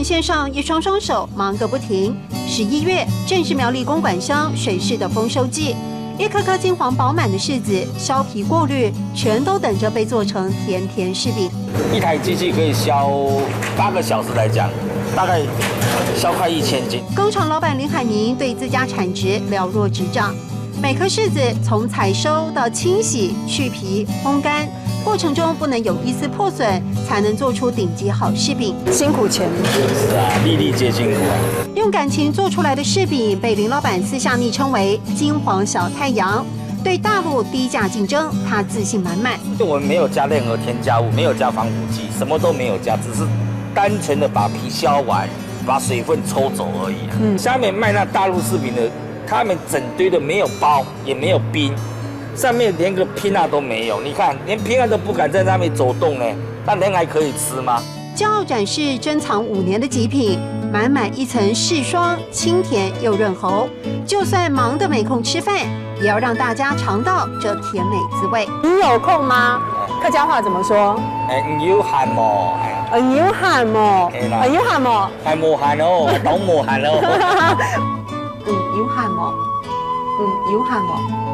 管线上一双手忙个不停。11月正是苗栗公馆乡水柿的丰收季，一颗颗金黄饱满的柿子削皮过滤，全都等着被做成甜甜柿饼。一台机器可以削8个小时来讲，大概削快1000斤。工厂老板林海明对自家产值了若指掌，每颗柿子从采收到清洗、去皮、烘干。过程中不能有一丝破损，才能做出顶级好柿饼。辛苦钱。是啊，粒粒皆辛苦啊。用感情做出来的柿饼被林老板私下昵称为“金黄小太阳”。对大陆低价竞争，他自信满满。我们没有加任何添加物，没有加防腐剂，什么都没有加，只是单纯的把皮削完，把水分抽走而已。下面卖那大陆柿饼的，他们整堆的没有包，也没有冰。上面连个拼啊都没有，你看连拼啊都不敢在上面走动呢，那人还可以吃吗？骄傲展示珍藏5年的极品，满满一层柿霜，清甜又润喉。就算忙得没空吃饭，也要让大家尝到这甜美滋味。你有空吗？客家话怎么说？唔要閒麼？唔要閒麼？唔要閒麼？係無閒哦，講無閒哦。唔要閒麼？唔要閒麼？